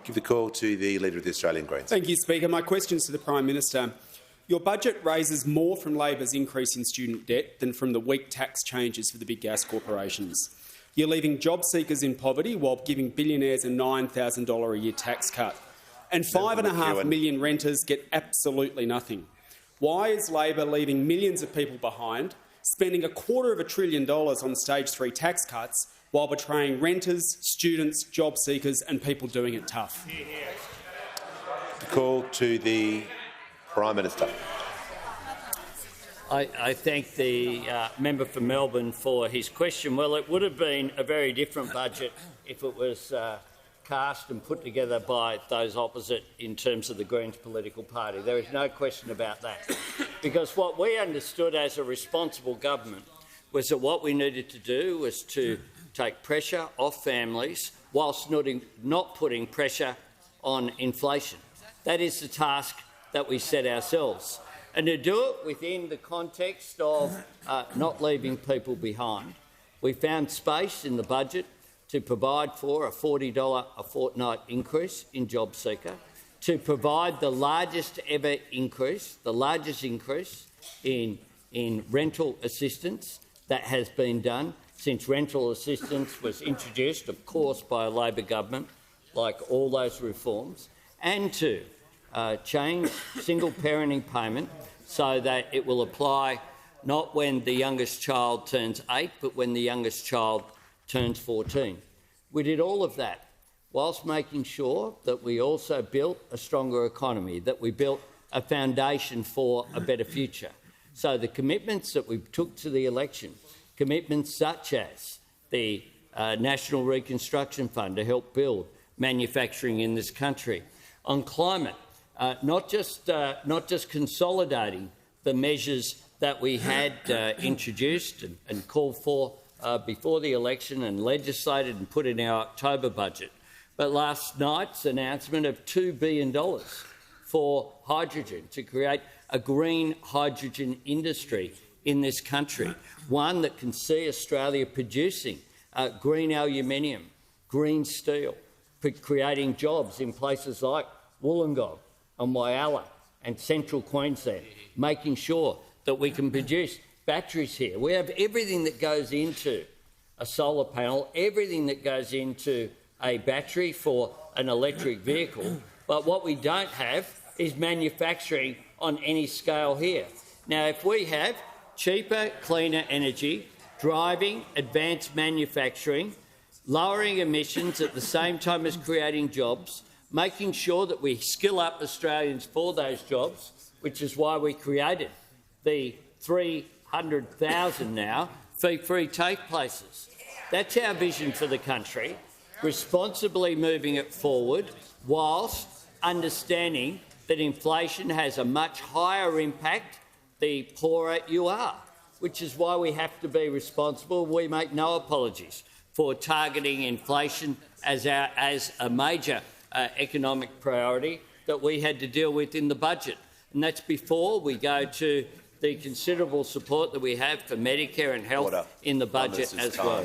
Give the call to the Leader of the Australian Greens. Thank you, Speaker. My question is to the Prime Minister. Your budget raises more from Labor's increase in student debt than from the weak tax changes for the big gas corporations. You're leaving job seekers in poverty while giving billionaires a $9,000 a year tax cut. And 5.5 million renters get absolutely nothing. Why is Labor leaving millions of people behind, spending $250 billion on Stage 3 tax cuts while betraying renters, students, job seekers and people doing it tough? The call to the Prime Minister. I thank the member for Melbourne for his question. Well, it would have been a very different budget if it was cast and put together by those opposite in terms of the Greens political party. There is no question about that. Because what we understood as a responsible government was that what we needed to do was to take pressure off families whilst not putting pressure on inflation. That is the task that we set ourselves. And to do it within the context of not leaving people behind, we found space in the budget to provide for a $40 a fortnight increase in JobSeeker, to provide the largest ever increase, in rental assistance that has been done since rental assistance was introduced, of course, by a Labor government, like all those reforms, and to change single parenting payment so that it will apply not when the youngest child turns 8, but when the youngest child turns 14. We did all of that whilst making sure that we also built a stronger economy, that we built a foundation for a better future. So the commitments that we took to the election, commitments such as the National Reconstruction Fund to help build manufacturing in this country, on climate, not just consolidating the measures that we had introduced and called for before the election and legislated and put in our October budget, but last night's announcement of $2 billion for hydrogen, to create a green hydrogen industry in this country, one that can see Australia producing green aluminium, green steel, creating jobs in places like Wollongong and Whyalla and central Queensland, making sure that we can produce batteries here. We have everything that goes into a solar panel, everything that goes into a battery for an electric vehicle, but what we don't have is manufacturing on any scale here. Now, if we have cheaper, cleaner energy, driving advanced manufacturing, lowering emissions at the same time as creating jobs, making sure that we skill up Australians for those jobs, which is why we created the 300,000 now fee-free TAFE places. That's our vision for the country, responsibly moving it forward whilst understanding that inflation has a much higher impact the poorer you are, which is why we have to be responsible. We make no apologies for targeting inflation as a major economic priority that we had to deal with in the budget. And that's before we go to the considerable support that we have for Medicare and health in the budget as well.